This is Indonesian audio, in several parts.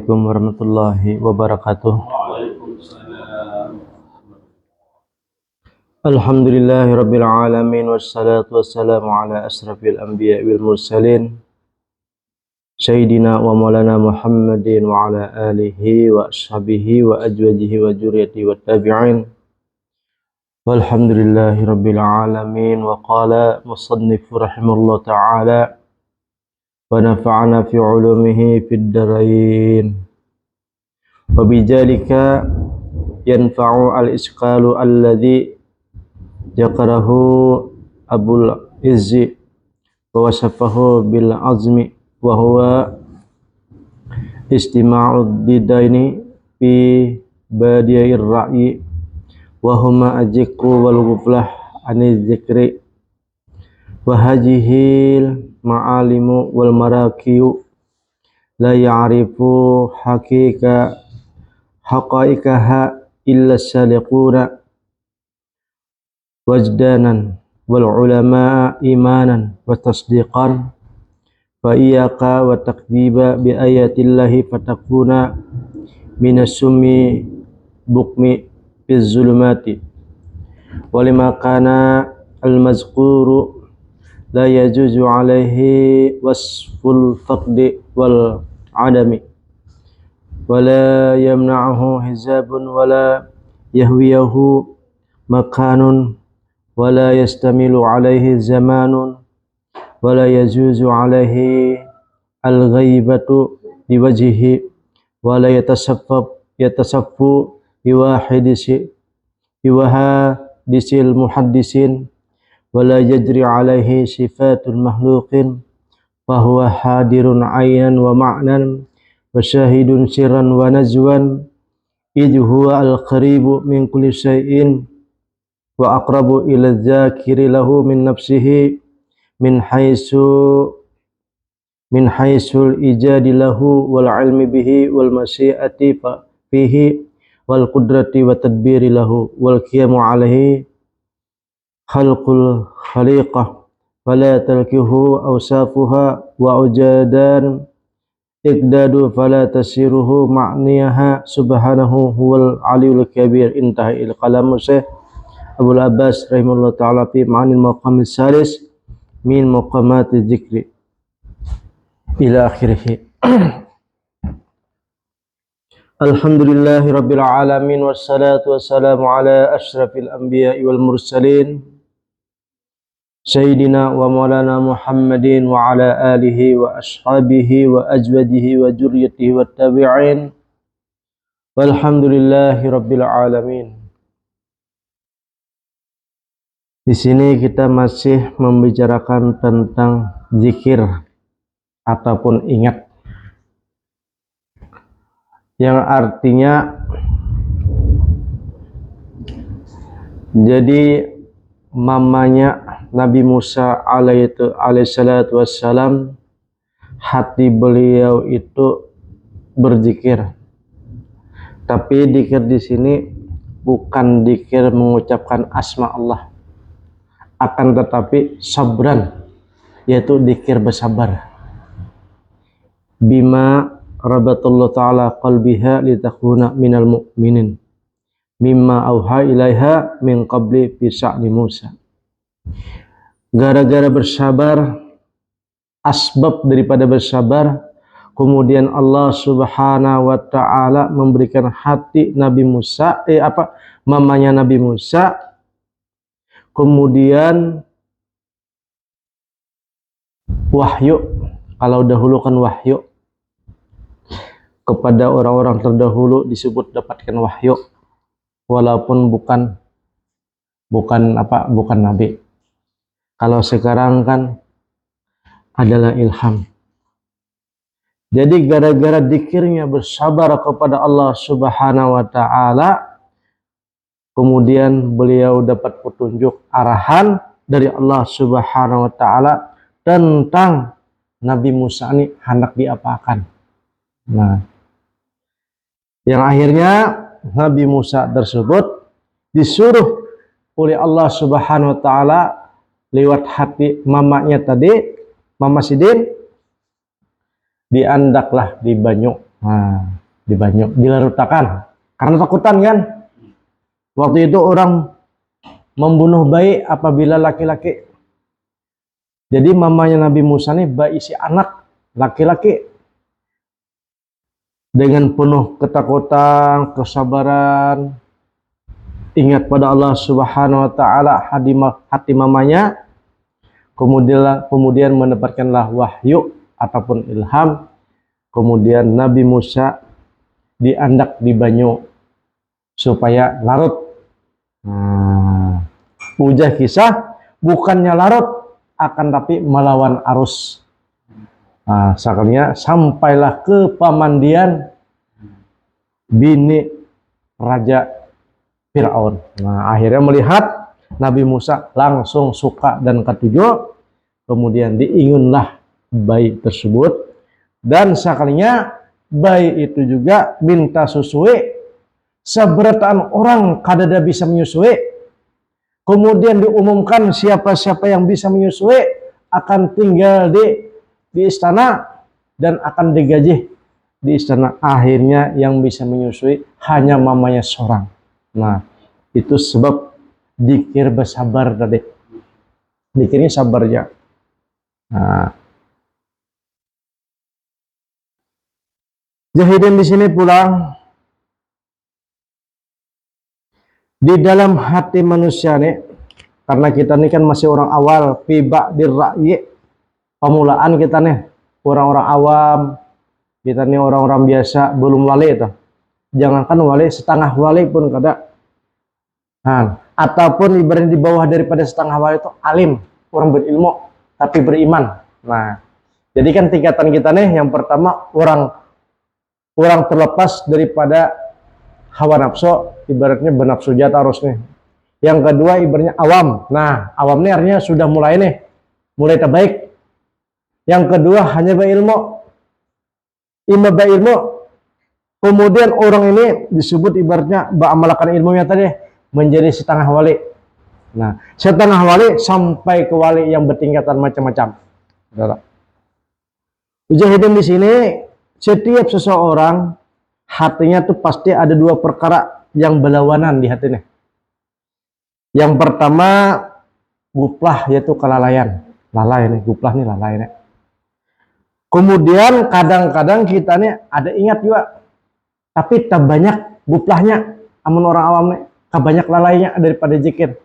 Assalamualaikum warahmatullahi wabarakatuh. Alhamdulillahirabbil alamin wassalatu wassalamu ala asrafil anbiya'i wal mursalin sayyidina wa maulana Muhammadin wa ala alihi wa ashabihi wa ajwajihi wa dzurriyyatihi wat tabi'in. Walhamdulillahirabbil alamin wa qala musannif rahimallahu ta'ala wa nafa'ana fi 'ulumihi fid dharain. Wa bidzalika yanfa'u al-isqalu alladhi dzakarahu Abul Izzi wa wasafahu bil azmi wa huwa istima'ud didaini fi badiyir ra'yi wa huma ajikru wal ghuflah anil zikri wa hajihil ma'alimu wal marakiyu la ya'rifu haqa'iqaha illa saliquna wajdanan wal ulama imanan wa tasdiqan fa iyyaka wa takdziba bi ayatillahi fatakuna minas summi bukmi biz zulumati walima kana al mazkuru la yajuzu alaihi wasful faqdi wal adami wala yamna'uhu hizabun wala yahwiyahu makanun wala yastamilu alaihi zamanun wala yajuzu alaihi al-ghaibatu biwajhihi wala yatasaffu biwahadisil muhaddisin wala yajri alaihi sifatul makhluqin fahuwa hadirun aynan wa ma'nan wa syahidun sirran wa najwan idh huwa al-qaribu min kulli syai'in wa aqrabu ila dzakiri lahu min nafsihi min haisul ijadi lahu wal ilmi bihi wal masyiati fihi wal qudrati wa tadbiri lahu wal qiyamu alaihi khalqul khaliqah fala talkihu awsafuha wa ujadan iqdadu fala tasiruhu ma'niyaha subhanahu huwal aliyul kabir. Intaha il qalamu Syekh Abul Abbas rahimahullah ta'ala fi ma'anil maqamis salis min maqamati dzikri ila akhirih. Alhamdulillahi rabbil alamin wassalatu wassalamu ala asyrafil anbiya'i wal mursalin sayyidina wa maulana Muhammadin wa ala alihi wa ashabihi wa ajwadihi wa dzurriyyatihi wat tabi'in walhamdulillahi rabbil alamin. Di sini kita masih membicarakan tentang zikir ataupun ingat, yang artinya jadi mamanya Nabi Musa alaihissalatu wassalam, hati beliau itu berzikir, tapi zikir di sini bukan zikir mengucapkan asma Allah, akan tetapi sabran, yaitu zikir bersabar. Bima rabatullah ta'ala qalbiha litakuna minal mu'minin mimma auha ilaiha min qabli fi sya'ni Musa. Gara-gara bersabar, asbab daripada bersabar, kemudian Allah subhanahu wa ta'ala memberikan hati Nabi Musa, mamanya Nabi Musa, kemudian wahyu. Kalau dahulu kan wahyu kepada orang-orang terdahulu disebut dapatkan wahyu, walaupun bukan nabi. Kalau sekarang kan adalah ilham. Jadi gara-gara zikirnya bersabar kepada Allah subhanahu wa ta'ala, kemudian beliau dapat petunjuk arahan dari Allah subhanahu wa ta'ala tentang Nabi Musa ini hendak diapakan. Nah, yang akhirnya Nabi Musa tersebut disuruh oleh Allah subhanahu wa ta'ala lewat hati mamanya tadi, Mama Sidin, diandaklah di banyu. Nah, di banyu, dilarutakan. Karena takutan kan. Waktu itu orang membunuh bayi apabila laki-laki. Jadi mamanya Nabi Musa nih bayi si anak laki-laki. Dengan penuh ketakutan, kesabaran, ingat pada Allah Subhanahu wa taala, hati mamanya, kemudian mendapatkanlah wahyu ataupun ilham. Kemudian Nabi Musa diandak di banyu supaya larut. Ujah kisah bukannya larut, akan tapi melawan arus. Sekalinya sampailah ke pamandian bini Raja Fir'aun. Akhirnya melihat Nabi Musa langsung suka dan ketujuh, kemudian diingunlah bayi tersebut, dan sekalinya bayi itu juga minta susui. Seberataan orang kadada bisa menyusui. Kemudian diumumkan siapa-siapa yang bisa menyusui akan tinggal di istana dan akan digaji di istana. Akhirnya yang bisa menyusui hanya mamanya seorang. Nah, itu sebab dikir bersabar tadi. Dikirnya sabar ya. Jahidin di sini pulang di dalam hati manusia nih, karena kita ini kan masih orang awal, tiba di rakyat pemulaan kita nih, orang-orang awam, kita nih orang-orang biasa, belum wali itu. Jangankan wali, setengah wali pun kada. Ataupun ibaratnya di bawah daripada setengah wali itu alim, orang berilmu, tapi beriman. Nah, jadi kan tingkatan kita nih, yang pertama orang terlepas daripada hawa nafsu, ibaratnya bernafsu jatah harus nih. Yang kedua ibaratnya awam. Nah, awam ini artinya sudah mulai terbaik. Yang kedua hanya berilmu, kemudian orang ini disebut ibaratnya beramalkan ilmunya tadi menjadi setengah wali. Nah, setengah wali sampai ke wali yang bertingkatan macam-macam. Mujahidin di sini, setiap seseorang hatinya tuh pasti ada dua perkara yang berlawanan di hatinya. Yang pertama guplah, yaitu kelalaian. Lalai nih, guplah nih lalai nih. Kemudian kadang-kadang kita nih ada ingat juga, tapi tak banyak guplahnya. Amun orang awam nih, tak banyak lalainya daripada zikir.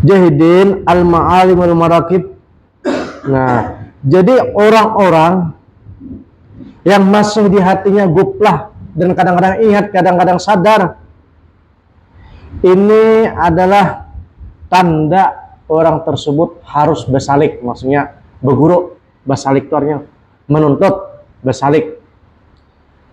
Jahidin al-ma'alim wal-marakib. Nah, jadi orang-orang yang masih di hatinya guplah dan kadang-kadang ingat, kadang-kadang sadar, ini adalah tanda orang tersebut harus bersalik, maksudnya berguru. Bersalik itu artinya menuntut, bersalik.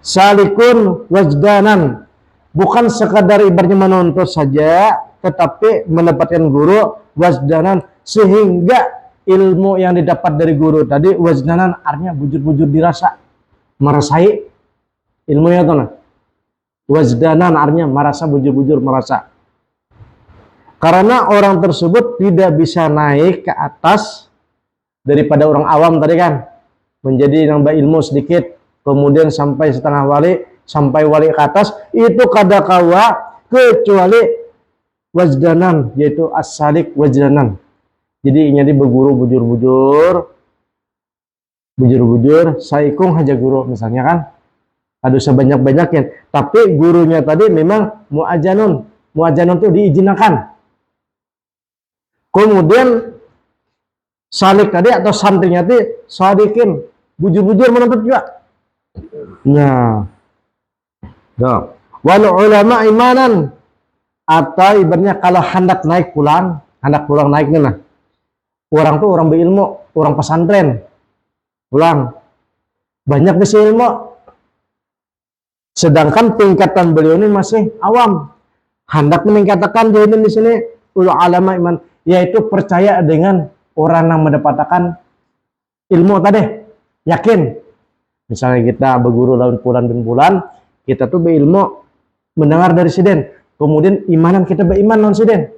Salikun wajdanan, bukan sekadar ibaratnya menuntut saja, tetapi mendapatkan guru wajdanan, sehingga ilmu yang didapat dari guru tadi wajdanan artinya bujur-bujur dirasa, merasai ilmunya tuh. Nah, wajdanan artinya merasa, bujur-bujur merasa. Karena orang tersebut tidak bisa naik ke atas daripada orang awam tadi kan, menjadi nambah ilmu sedikit, kemudian sampai setengah wali, sampai wali ke atas, itu kadakawa kecuali wajdanan, yaitu as-salik wajdanan. Jadi ini berguru bujur-bujur, saikung haja guru misalnya kan, ada sebanyak-banyaknya, tapi gurunya tadi memang muajanun itu diizinkan. Kemudian salik tadi atau santrinya tadi sadikin, bujur-bujur menuntut juga. Nah, wal ulama imanan, atau ibaratnya kalau hendak pulang naiknya, nah, orang tuh orang berilmu, orang pesantren pulang banyak bisa ilmu, sedangkan tingkatan beliau ini masih awam. Hendak meningkatkan jahidin di sini ulama iman, yaitu percaya dengan orang yang mendapatkan ilmu tadi, yakin. Misalnya kita berguru lawan bulan, kita tuh berilmu, mendengar dari siden, kemudian imanan kita beriman lawan siden.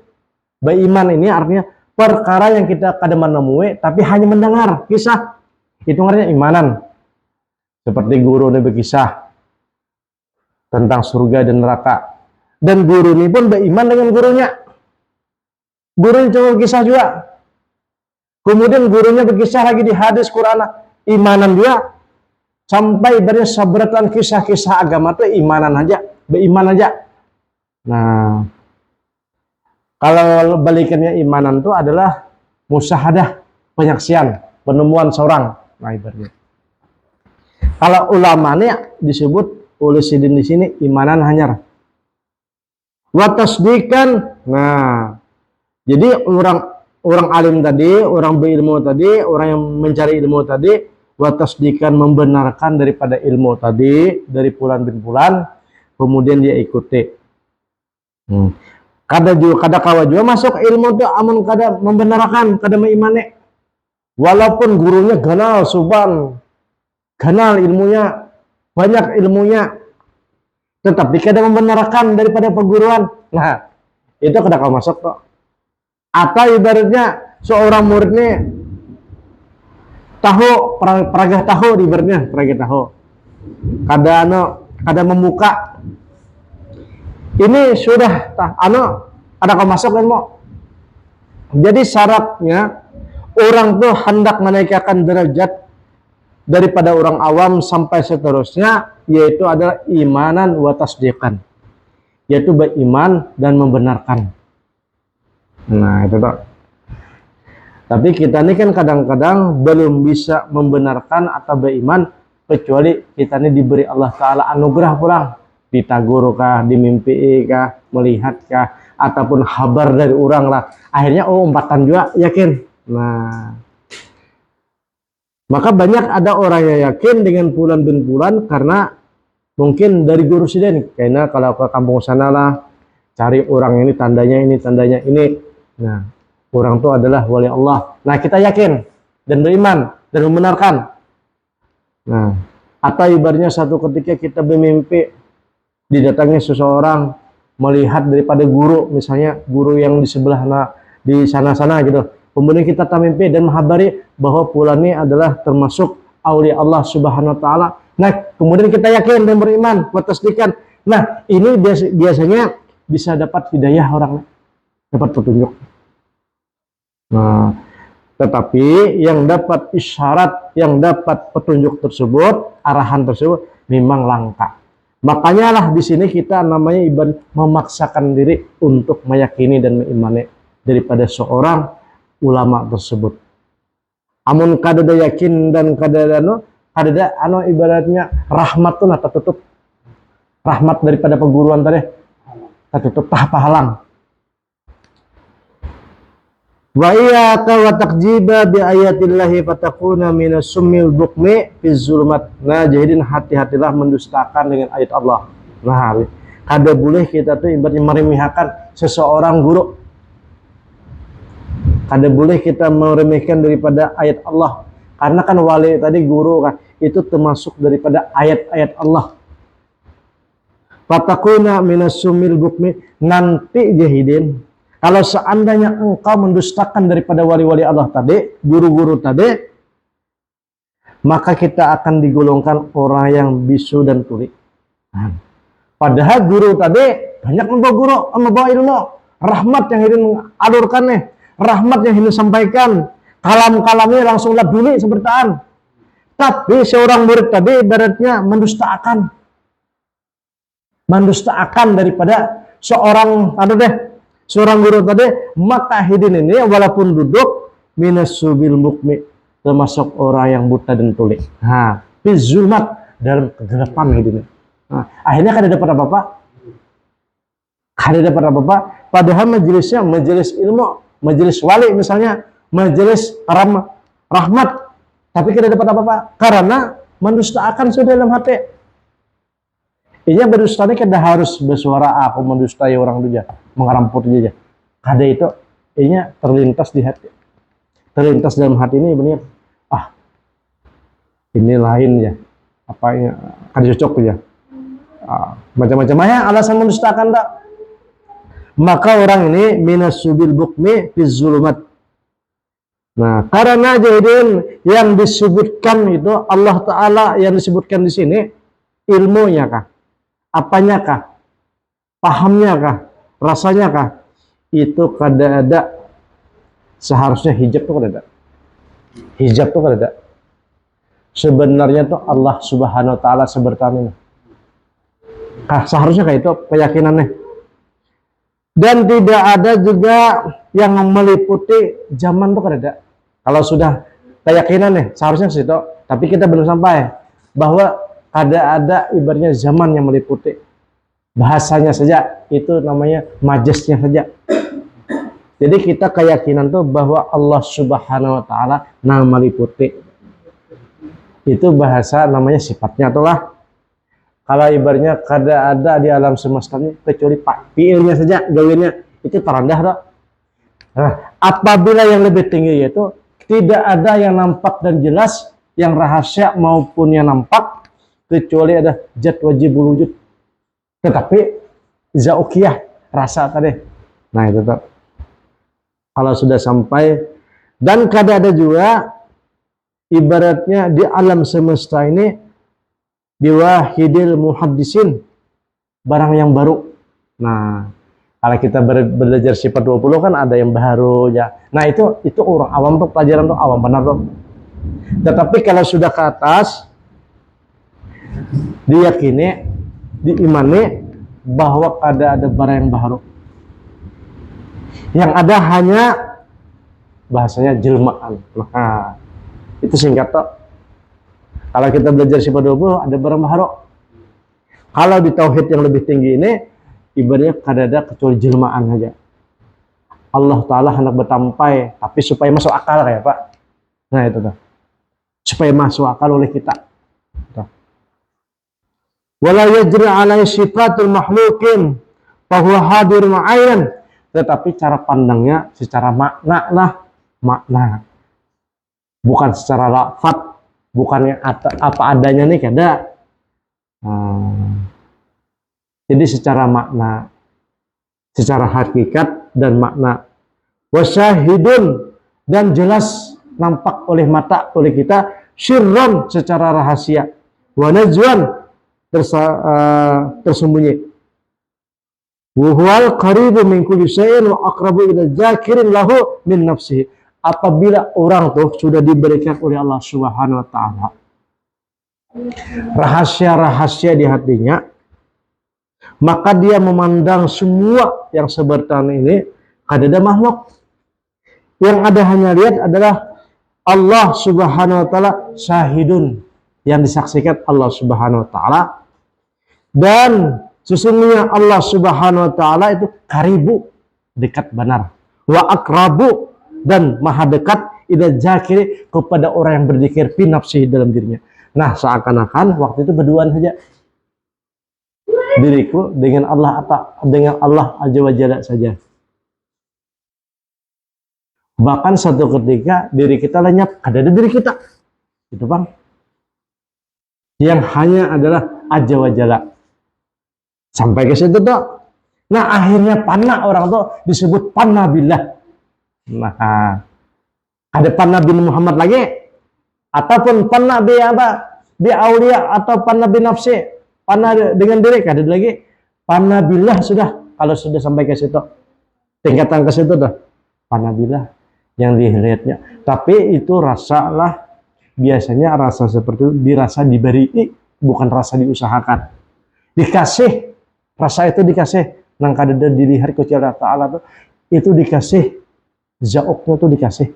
Beriman ini artinya perkara yang kita kadang menemui, tapi hanya mendengar kisah. Itu artinya imanan. Seperti guru ini berkisah tentang surga dan neraka. Dan guru ini pun beriman dengan gurunya. Gurunya cuma berkisah juga. Kemudian gurunya berkisah lagi di hadis Quran. Imanan dia. Sampai dari seberatan kisah-kisah agama itu imanan aja. Beriman aja. Nah, kalau balikannya imanan itu adalah musyahadah, penyaksian, penemuan seorang. Nah, ibaratnya. Kalau ulamanya disebut oleh sidin di sini imanan hanyar. Wa tasdiqan. Nah, jadi orang alim tadi, orang berilmu tadi, orang yang mencari ilmu tadi, wa tasdiqan membenarkan daripada ilmu tadi dari fulan bin fulan, kemudian dia ikuti. Kada kawa juga masuk ilmu itu amun kada membenarkan, kada meimane. Walaupun gurunya ganal suban, ganal ilmunya, banyak ilmunya, tetapi kada membenarkan daripada perguruan. Nah, itu kada kawa masuk toh. Atau ibaratnya seorang murid ini tahu peragah tahu ibaratnya peragah tahu. Kada membuka. Ini sudah ada kau masuk kan mau. Jadi syaratnya orang tuh hendak menaikkan derajat daripada orang awam sampai seterusnya, yaitu adalah imanan wa tasdiqan, yaitu beriman dan membenarkan. Nah itu tak. Tapi kita ini kan kadang-kadang belum bisa membenarkan atau beriman kecuali kita ini diberi Allah Ta'ala anugerah pulang. Ditagur kah, dimimpi kah, melihat kah, ataupun kabar dari orang lah. Akhirnya umpatan juga yakin. Nah, maka banyak ada orang yang yakin dengan bulan bin bulan karena mungkin dari guru sidin. Karena kalau ke kampung sana lah, cari orang ini tandanya ini, tandanya ini. Nah, orang itu adalah wali Allah. Nah, kita yakin dan beriman dan membenarkan. Nah, atau ibaratnya satu ketika kita bermimpi didatangi seseorang melihat daripada guru, misalnya guru yang di sebelah di sana-sana gitu. Kemudian kita mimpi dan menghabari bahwa fulan ini adalah termasuk aulia Allah Subhanahu wa taala. Nah, kemudian kita yakin dan beriman, bertasdiqan. Nah, ini biasanya bisa dapat hidayah orang, dapat petunjuk. Nah, tetapi yang dapat isyarat, yang dapat petunjuk tersebut, arahan tersebut memang langka. Makanya lah di sini kita namanya ibarat memaksakan diri untuk meyakini dan mengimani daripada seorang ulama tersebut. Amun kadada yakin dan kadada ibaratnya rahmat tuh nata tutup. Rahmat daripada perguruan tadi tutup pahalang. Wa iyyaka wa taqjiba bi ayatillahi fatakuna minas summil bukmi fi zulumat. Nah, jadi hati-hatilah mendustakan dengan ayat Allah. Nah, kada boleh kita tuh ibaratnya meremehkan seseorang guru. Kada boleh kita meremehkan daripada ayat Allah. Karena kan wali tadi guru kan itu termasuk daripada ayat-ayat Allah. Fatakuna minas summil bukmi, nanti jahidin. Kalau seandainya engkau mendustakan daripada wali-wali Allah tadi, guru-guru tadi, maka kita akan digolongkan orang yang bisu dan tuli. Nah, padahal guru tadi banyak membawa guru, membawa ilmu, rahmat yang ingin alurkan nih, rahmat yang ingin sampaikan, kalam-kalamnya langsung labduli sebertaan. Tapi seorang murid tadi ibaratnya mendustakan daripada seorang seorang guru tadi, maka hidin ini walaupun duduk minas subil mukmi, termasuk orang yang buta dan tuli. Nah, bizulmat, dalam kegelapan hidin. Nah, akhirnya kada dapat apa-apa. Kada dapat apa-apa. Padahal majelisnya majelis ilmu, majelis wali misalnya, majelis rahmat, tapi kada dapat apa-apa karena mendustakan sudah dalam hati. Iya berdusta ini kada harus bersuara aku mendustai orang dia, mengeramput dia. Kada itu, iya terlintas di hati, terlintas dalam hati ini benar. Ini lain ya, apa ya? Kada cocok ya. Macam-macam ya alasan mendustakan tak. Maka orang ini minas subil bukmi fi zulumat. Nah, karena jahidin yang disebutkan itu Allah Ta'ala yang disebutkan di sini ilmunya kah? Apanya kah? Pahamnya kah? Rasanya kah? Itu kada ada. Seharusnya hijab tuh kada ada. Hijab tuh kada ada. Sebenarnya tuh Allah Subhanahu Wa Ta'ala sebertani. Seharusnya kayak itu keyakinannya. Dan tidak ada juga yang meliputi zaman tuh kada ada. Kalau sudah keyakinan nih, seharusnya ke situ. Tapi kita belum sampai bahwa ada ibaratnya zaman yang meliputi. Bahasanya saja itu namanya majasnya saja. Jadi kita keyakinan tuh bahwa Allah Subhanahu Wa Ta'ala nama meliputi. Itu bahasa namanya sifatnya tuh lah. Kalau ibaratnya kada ada di alam semesta ini kecuali fiilnya saja, gawinnya itu terendah dok. Nah, apabila yang lebih tinggi yaitu tidak ada yang nampak dan jelas, yang rahasia maupun yang nampak, kecuali ada zat wajibul wujud. Tetapi zaukiyah, rasa tadi. Nah itu tuh. Kalau sudah sampai, dan kada ada juga ibaratnya di alam semesta ini biwahidil muhaddisin, barang yang baru. Nah, kalau kita belajar sifat 20 kan ada yang baru ya. Nah itu orang awam tuh, pelajaran tuh awam benar tuh. Tetapi kalau sudah ke atas, diyakini, diimani bahwa ada barang yang baru. Yang ada hanya bahasanya jelmaan. Nah, itu singkat tuh. Kalau kita belajar sifat 20 ada barang baru. Kalau di tauhid yang lebih tinggi ini ibaratnya kada ada kecuali jelmaan saja. Allah Ta'ala hendak bertampai, tapi supaya masuk akal kayak Pak. Nah itu tuh. Supaya masuk akal oleh kita. Wala yajri alaihi sifatul makhlukin fahuwa hadir ma'ayan. Tetapi cara pandangnya secara makna. Bukan secara lafaz, bukannya apa adanya nih kada. Jadi secara makna, secara hakikat dan makna. Wasyahidun, dan jelas nampak oleh mata, oleh kita, syirron secara rahasia, wa najwan tersembunyi. Wuhual qaribu min kulli syai'in wa aqrabu ila zakirin lahu min nafsihi. Apabila orang tuh sudah diberikan oleh Allah Subhanahu Wa Ta'ala rahasia-rahasia di hatinya, maka dia memandang semua yang sebertan ini kada ada makhluk. Yang ada hanya lihat adalah Allah Subhanahu Wa Ta'ala syahidun, yang disaksikan Allah Subhanahu Wa Ta'ala. Dan sesungguhnya Allah Subhanahu Wa Ta'ala itu karibu, dekat benar, wa akrabu, dan maha dekat ila zakiri, kepada orang yang berzikir fi nafsihi, dalam dirinya. Nah seakan-akan waktu itu berduaan saja diriku dengan Allah, dengan Allah Azza wa Jalla saja. Bahkan satu ketika diri kita lenyap, ada diri kita. Itu bang. Yang hanya adalah Azza wa Jalla. Sampai ke situ tuh. Nah akhirnya panah orang tuh disebut panah billah. Nah ada panah bin Muhammad lagi, ataupun panah bi apa? Bi aulia, atau panah bin nafsi. Panah dengan diri, ada lagi panah billah. Sudah, kalau sudah sampai ke situ, tingkatan ke situ dah panah billah yang dilihatnya. Tapi itu rasa lah, biasanya rasa seperti itu dirasa diberi, bukan rasa diusahakan. Dikasih, rasa itu dikasih, nang kada dilihat kecuali Allah Ta'ala tuh, itu dikasih, zauknya tuh dikasih.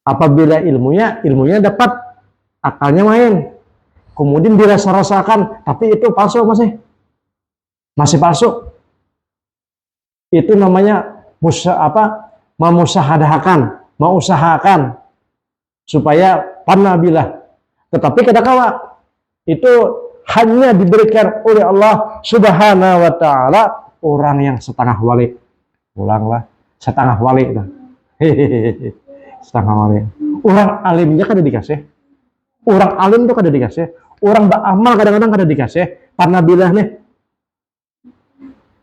Apabila ilmunya dapat, akalnya main. Kemudian dirasa-rasakan, tapi itu palsu, masih palsu. Itu namanya mengusahakan supaya panabilah. Tetapi kadang-kala itu hanya diberikan oleh Allah Subhanahu Wa Ta'ala orang yang setengah wali. Ulanglah, setengah wali. Setengah wali. Orang alimnya kada dikasih. Orang alim itu kada dikasih. Orang beramal kadang-kadang kada dikasih. Panabilah nih.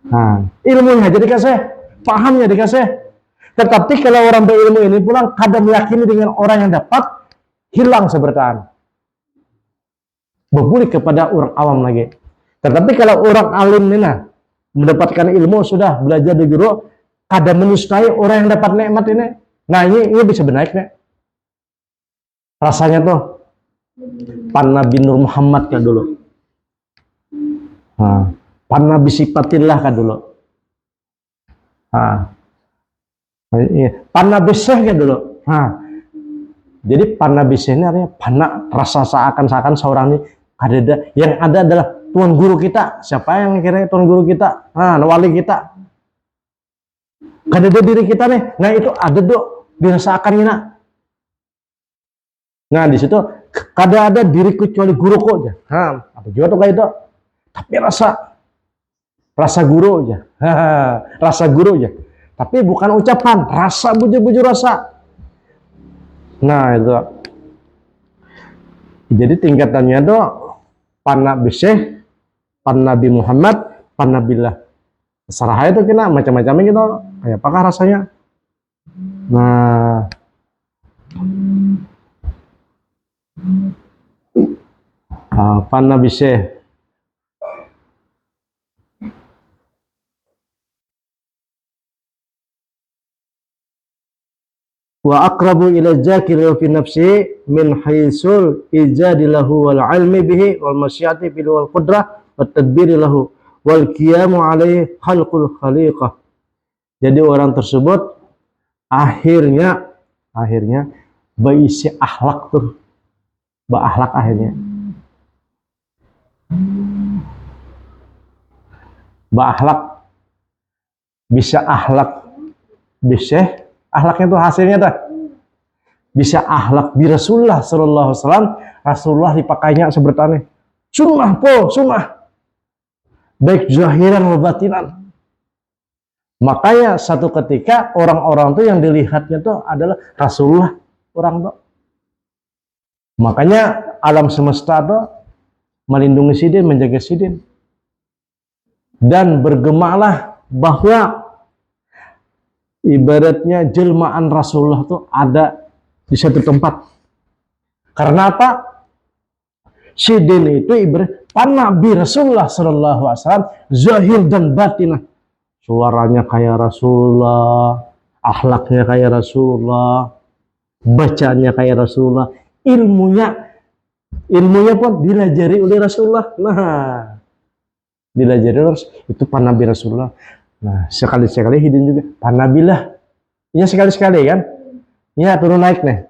Nah, ilmunya aja dikasih, pahamnya dikasih. Tetapi kalau orang berilmu ini pulang kadang meyakini dengan orang yang dapat, hilang seberkaan. Berbalik kepada orang awam lagi. Tetapi kalau orang alim ini mendapatkan ilmu, sudah belajar di guru, kadang menyustai orang yang dapat nikmat ini. Nah ini bisa benaiknya. Rasanya tuh Pan Nabi Nur Muhammad kan dulu. Pan Nabi Sifatillah kan dulu. Pan Nabi Syekh kan dulu. Jadi Pan Nabi Syekh ini artinya pana, rasa seakan-akan seorang ini ada yang ada adalah tuan guru kita. Siapa yang kira tuan guru kita? Wali kita. Kada ada diri kita nih. Nah itu ada dok dirasakan ini. Nah di situ kada ada diri kecuali guruku aja. Ada juga tuh kayak itu. Tapi rasa guru aja. Rasa guru aja. Tapi bukan ucapan, rasa bujur-bujur rasa. Nah itu. Jadi tingkatannya itu Pan Nabi Syekh, Pan Nabi Muhammad, Pan Nabilah. Serah itu kena macam-macamnya gitu. Kayak apakah rasanya? Nah. Pan Nabi Syekh. Wa aqrabu ila zakiri fi nafsi min haisul ijadi lahu wal ilmi bihi wal masyiati bihi wal qudrah wat tadbiri lahu wal qiyamu alaihi khalqul khaliqah. Jadi orang tersebut akhirnya berisi akhlak tuh, berakhlak akhirnya. Berakhlak bisa akhlak bisa akhlaknya tuh hasilnya tuh bisa akhlak di Rasulullah sallallahu alaihi wasallam. Rasulullah dipakainya sebertane sunnah baik zahiran wa batinan. Makanya satu ketika orang-orang tuh yang dilihatnya tuh adalah Rasulullah orang tuh. Makanya alam semesta tuh melindungi sidin, menjaga sidin. Dan bergemalah bahwa ibaratnya jelmaan Rasulullah itu ada di satu tempat. Karena apa? Sidin itu ibarat Pan Nabi Rasulullah sallallahu alaihi wasallam zahir dan batinah. Suaranya kayak Rasulullah, akhlaknya kayak Rasulullah, bacaannya kayak Rasulullah, ilmunya pun dilajari oleh Rasulullah. Nah, dilajari itu Pan Nabi Rasulullah. Nah, sekali-sekali hidin juga Pan Nabilah. Ini sekali-sekali kan? Ini turun naik nih.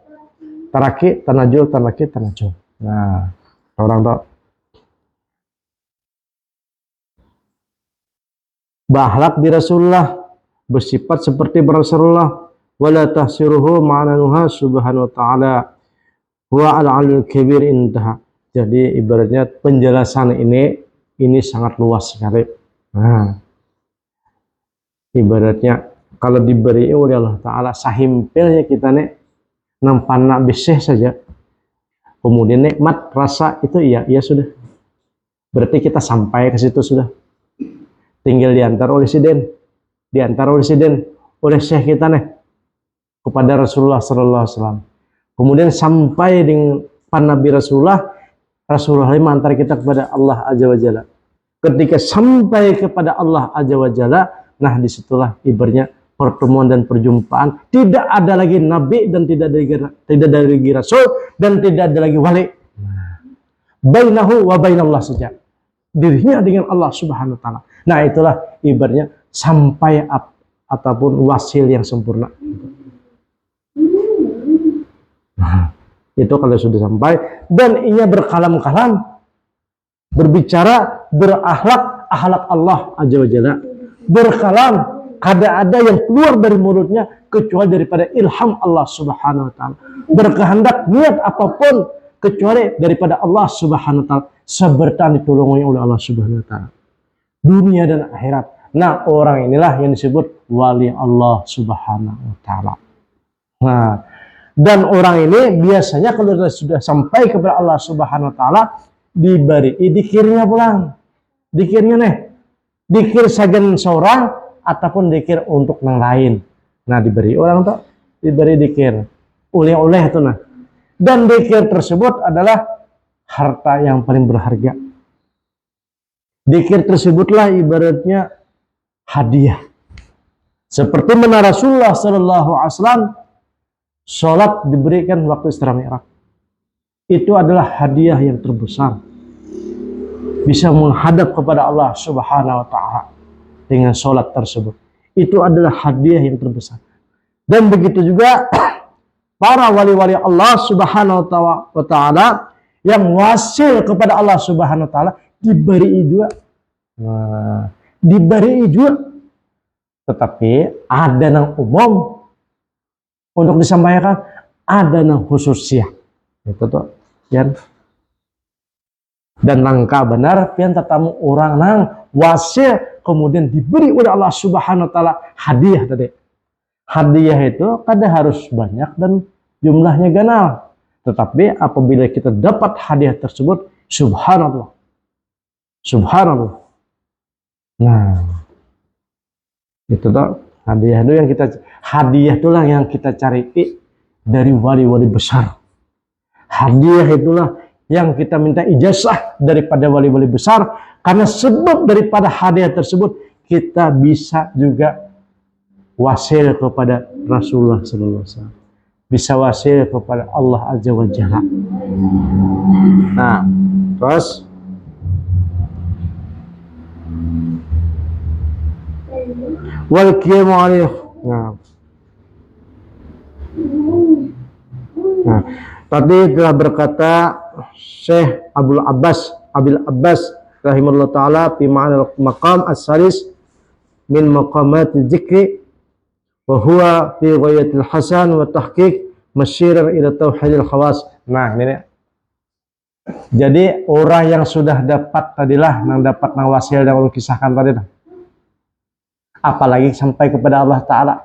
Taraki, tanajul, taraki, tanajul. Nah, orang tahu. Berakhlak di Rasulullah, bersifat seperti Rasulullah, wala tahsiruhu ma'nanuha subhanahu wa ta'ala wa al-'alil kabir intaha. Jadi ibaratnya penjelasan ini sangat luas sekali. Nah, ibaratnya kalau diberi oleh Allah Ta'ala sahimpilnya kita nih nampan nak bisih saja, kemudian nikmat rasa itu iya sudah, berarti kita sampai ke situ sudah. Tinggal diantar oleh sidin oleh syekh kita nih kepada Rasulullah sallallahu alaihi wasallam. Kemudian sampai dengan Pan Nabi Rasulullah mengantar kita kepada Allah Azza wa Jalla. Ketika sampai kepada Allah Azza wa Jalla, nah disitulah ibaratnya pertemuan dan perjumpaan. Tidak ada lagi nabi dan tidak ada lagi rasul dan tidak ada lagi wali. Bainahu wa bainallah saja. Dirinya dengan Allah Subhanahu wa taala. Nah, itulah ibaratnya sampai ataupun wasil yang sempurna. Nah, itu kalau sudah sampai dan ia berkalam-kalam berbicara berakhlak Allah Azza wa Jalla. Berkalam ada yang keluar dari mulutnya kecuali daripada ilham Allah Subhanahu wa taala. Berkehendak niat apapun kecuali daripada Allah Subhanahu wa taala, sebertan ditolongi oleh Allah Subhanahu wa taala. Dunia dan akhirat. Nah, orang inilah yang disebut wali Allah Subhanahu wa taala. Nah, dan orang ini biasanya kalau sudah sampai kepada Allah Subhanahu wa taala diberi dikirnya pulang. Dikirnya nih. Dikir sagan seorang ataupun dikir untuk yang lain. Nah, diberi orang tuh, diberi dikir, oleh-oleh itu nah. Dan dikir tersebut adalah harta yang paling berharga. Dikir tersebutlah ibaratnya hadiah. Seperti mana Rasulullah Sallallahu Alaihi Wasallam sholat diberikan waktu Isra Mi'raj. Itu adalah hadiah yang terbesar. Bisa menghadap kepada Allah Subhanahu Wa Taala dengan sholat tersebut. Itu adalah hadiah yang terbesar. Dan begitu juga para wali-wali Allah Subhanahu Wa Taala yang wasil kepada Allah Subhanahu Wa Taala diberi juga. Nah, diberi juga. Tetapi ada yang umum untuk disampaikan, ada yang khususnya. Itu tuh, yang dan langkah benar pian tetamu orang nang wasil kemudian diberi oleh Allah Subhanahu Wa Taala hadiah tadi. Hadiah itu kadang harus banyak dan jumlahnya ganal. Tetapi apabila kita dapat hadiah tersebut, subhanallah. Subhanallah. Nah, itu tuh hadiah itu itulah yang kita cari dari wali-wali besar. Hadiah itulah yang kita minta ijazah daripada wali-wali besar, karena sebab daripada hadiah tersebut kita bisa juga wasil kepada Rasulullah Sallallahu Alaihi Wasallam, bisa wasil kepada Allah Azza wa Jalla. Nah, terus wal qiyamu alaihi. Nah, tadi telah berkata Syekh Abil Abbas rahimahullah taala fi ma'anal maqam as-salis min maqamat dzikri wa huwa fi ghayatil hasan wa tahqiq masyiran ila tauhidil khawas. Nah, ini jadi orang yang sudah dapat tadilah yang dapat nawasil yang ulun kisahkan tadi, apalagi sampai kepada Allah Ta'ala,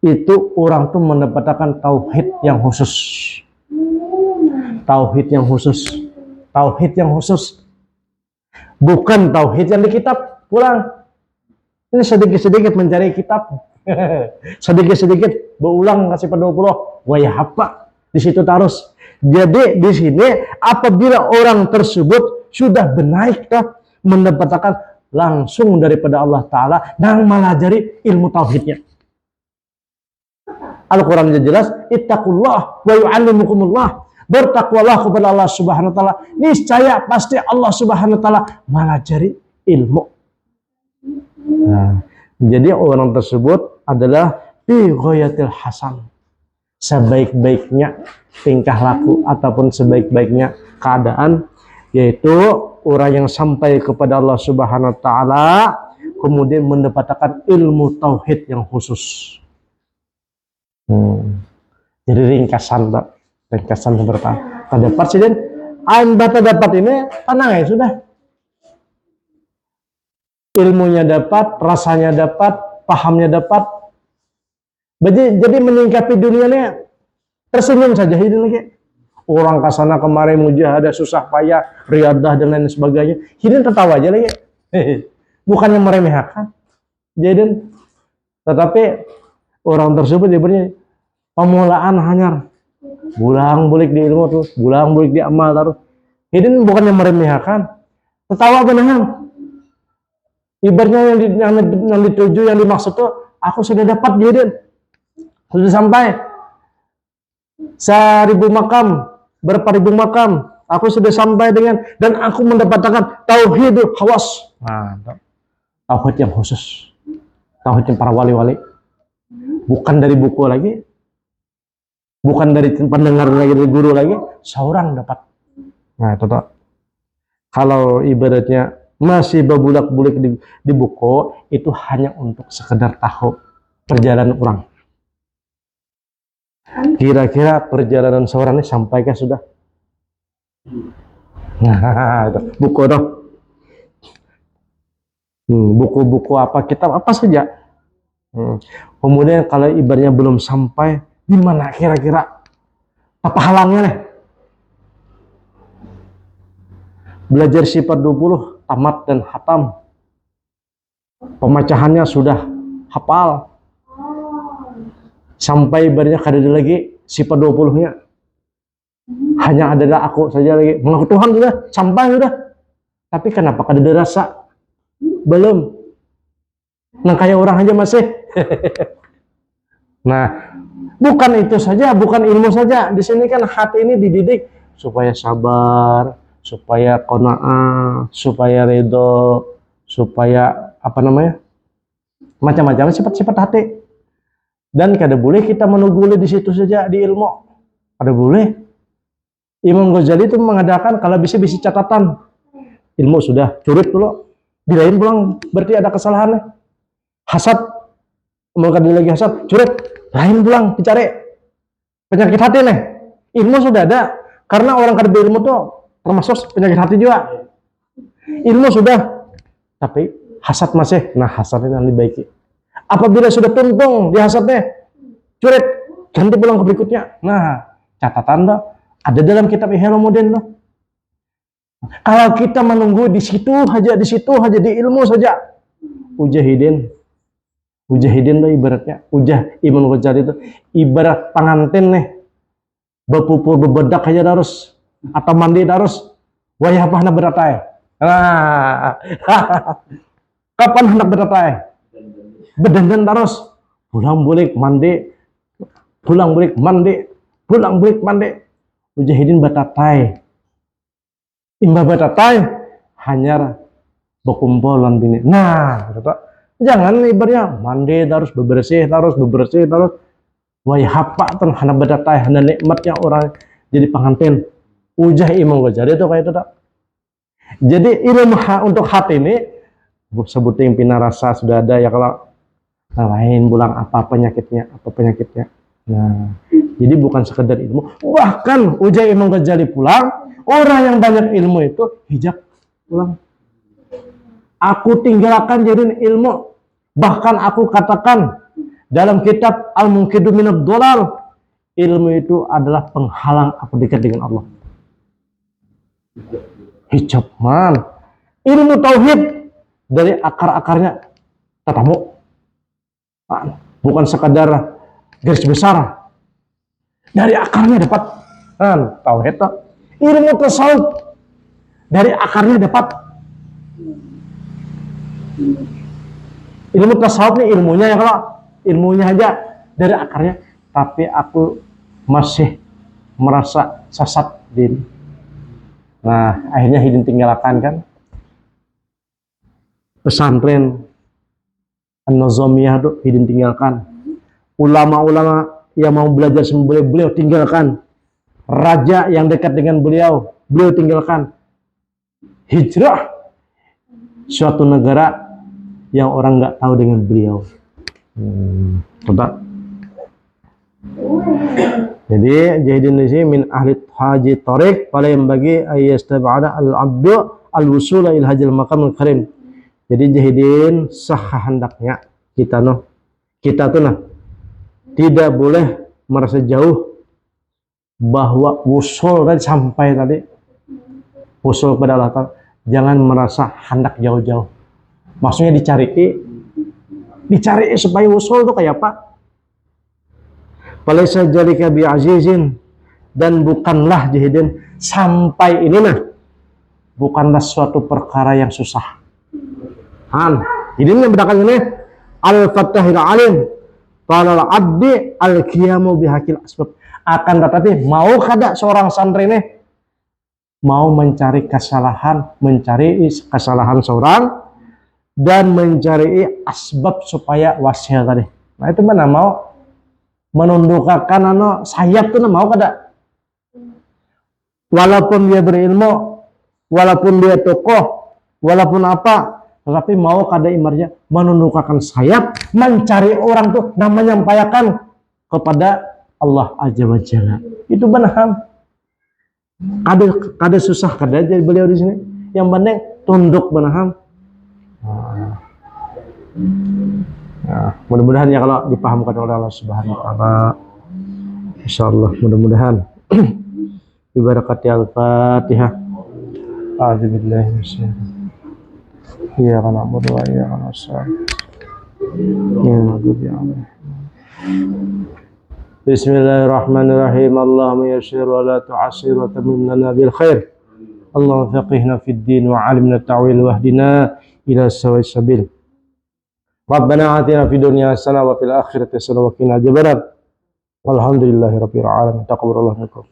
itu orang tuh mendapatkan tauhid yang khusus. Tauhid yang khusus. Tauhid yang khusus. Bukan tauhid yang di kitab pulang. Ini sedikit-sedikit mencari kitab. Sedikit-sedikit berulang kasih pada 20. Wah, apa? Di situ terus. Jadi di sini apabila orang tersebut sudah benaik mendapatkan langsung daripada Allah Ta'ala dan melajari ilmu tauhidnya. Al-Quran jelas, ittaqullah wa yu'allimukumullah. Bertakwalah kepada Allah Subhanahu Wa Ta'ala. Niscaya pasti Allah Subhanahu Wa Ta'ala melajari ilmu. Nah, jadi orang tersebut adalah fi ghayatil hasan. Sebaik-baiknya tingkah laku ataupun sebaik-baiknya keadaan, yaitu orang yang sampai kepada Allah Subhanahu Wa Ta'ala kemudian mendapatkan ilmu tauhid yang khusus. Jadi ringkasan seperti apa? Dapat sih dan anda dapat ini tenang ya sudah. Ilmunya dapat, rasanya dapat, pahamnya dapat. Jadi menyingkapi dunianya tersenyum saja hidup lagi. Orang kasana kemarin mujahadah susah payah, riadah dan lain sebagainya. Hidup tertawa aja lagi. Bukannya meremehkan. Jadi tetapi orang tersebut diberi pemulaan hanyar. Bulang bulik di ilmu terus, bulang bulik di amal terus. Hidup bukannya meremehkan. Tertawa beneran. Ibaratnya yang dituju, yang dimaksud tuh, aku sudah dapat jadi, sudah sampai 1000 makam, berapa ribu makam, aku sudah sampai dengan, dan aku mendapatkan tauhidul khawas. Nah, tauhid yang khusus, tauhid yang para wali-wali, bukan dari buku lagi, bukan dari pendengar lagi, dari guru lagi, seorang dapat. Nah, itu tuh. Kalau ibaratnya masih berbulak-bulik di buku, itu hanya untuk sekedar tahu perjalanan orang. Kira-kira perjalanan seorang ini sampaikah sudah? Nah, itu buku dong. Buku-buku apa, kitab apa saja. Kemudian kalau ibaratnya belum sampai, di mana kira-kira apa halangnya nih? Belajar sifat 20 tamat dan hatam, pemecahannya sudah hafal, Sampai ibaratnya kada ada lagi sifat 20-nya. Hanya adalah aku saja lagi. Mengaku Tuhan sudah, sampai sudah. Tapi kenapa kada ada rasa? Belum. Nah kayak orang aja masih. Nah, bukan itu saja, bukan ilmu saja. Di sini kan hati ini dididik supaya sabar, supaya qanaah, supaya ridho, supaya apa namanya? Macam-macam sifat-sifat hati. Dan kada boleh kita menuguli di situ saja di ilmu. Kada boleh. Imam Ghazali itu mengadakan kalau bisa catatan. Ilmu sudah, curit dulu. Dilain pulang berarti ada kesalahannya. Hasad, mau kada lagi hasad, curit, lain pulang dicari. Penyakit hati nih. Ilmu sudah ada. Karena orang kada berilmu tuh termasuk penyakit hati juga. Ilmu sudah, tapi hasad masih. Nah, hasadnya yang dibaiki. Apabila sudah tuntung di hasadnya, curit, ganti pulang ke berikutnya. Nah, catatan dah ada dalam kitab Ihya Ulumuddin dah. Kalau kita menunggu di situ aja, di ilmu saja, ujahidin dah ibaratnya. Imam Ghazali itu ibarat pengantin nih, berpupur berbedak aja harus, atau mandi harus, wayah apa hendak beratai. Nah, kapan hendak beratai? Berdandan terus, pulang balik mandi, pulang balik mandi, pulang balik mandi. Mujahidin batatai, imba batatai, hanya berkumpulan bini. Nah, jangan ibaratnya mandi terus, bebersih terus. Wah, apa tuh hana batatai, hana nikmatnya orang jadi pengantin. Ujah Imam Ghazali itu kayak itu tak. Jadi ilmu untuk hati ini, sebutin pina rasa sudah ada ya kalau lain bulang apa penyakitnya. Nah, jadi bukan sekedar ilmu. Bahkan ujar Imam Ghazali pulang, orang yang banyak ilmu itu hijab pulang. Aku tinggalkan jadi ilmu. Bahkan aku katakan dalam kitab Al-Munqidu Minad Dhalal, ilmu itu adalah penghalang aku dekat dengan Allah. Hijab man. Ilmu tauhid dari akar-akarnya tatamu. Bukan sekadar garis besar, dari akarnya dapat tauhid. Ilmu tasawuf dari akarnya dapat. Ilmu tasawuf nih ilmunya ya, kalau ilmunya aja dari akarnya, tapi aku masih merasa sesat din. Nah akhirnya hidin tinggalkan kan pesantren An-Nazamiyah itu hidin tinggalkan. Ulama-ulama yang mau belajar sama beliau tinggalkan. Raja yang dekat dengan beliau tinggalkan. Hijrah suatu negara yang orang nggak tahu dengan beliau. Jadi jahidin di sini min ahli haji tarik pada yang bagi ayastabada al-abdu al-wusula il hajil maqam al-karim. Jadi jahidin sah hendaknya kita tuh tidak boleh merasa jauh bahwa wusul tadi sampai tadi wusul pada Allah Ta'ala. Jangan merasa hendak jauh-jauh. Maksudnya dicari supaya wusul itu kayak apa? Walaysa jalika bi'azizin, dan bukanlah jahidin sampai ini bukanlah suatu perkara yang susah. Ini yang bedakan ini al-fatahil alim qala al-abdi al-qiyamu bihaqil asbab. Akan tetapi mau kada seorang santri ini mau mencari kesalahan seorang dan mencari asbab supaya wasil tadi. Nah itu mana mau menundukkan sayap tuh mau kada. Walaupun dia berilmu, walaupun dia tokoh, walaupun apa, tetapi mau kada imarnya menundukkan sayap, mencari orang tuh namanya menyampaikan kepada Allah Azza wa Jalla. Itu benar. Kada susah kada jadi beliau di sini. Yang penting tunduk benar. Nah, mudah-mudahan ya kalau dipahamkan oleh Allah Subhanahu wa taala. Insyaallah mudah-mudahan. Bi barakati al-Fatihah. A'udzubillahi minasyaitonir rajim. Ya kana na'budu wa iyyaka nasta'in. Ya Rabbi ya Allah. Bismillahirrahmanirrahim. Allahumma yassir wa la tu'assir wa tammim lana bil khair. Allahumma faqihna fid din wa 'allimna ta'wil wahdina ila sawa'is sabil. Rabbana atina fid dunya hasanah wa fil akhirati hasanah wa qina adzabannar. Walhamdulillahirabbil alamin. Taqabbalallahu minkum.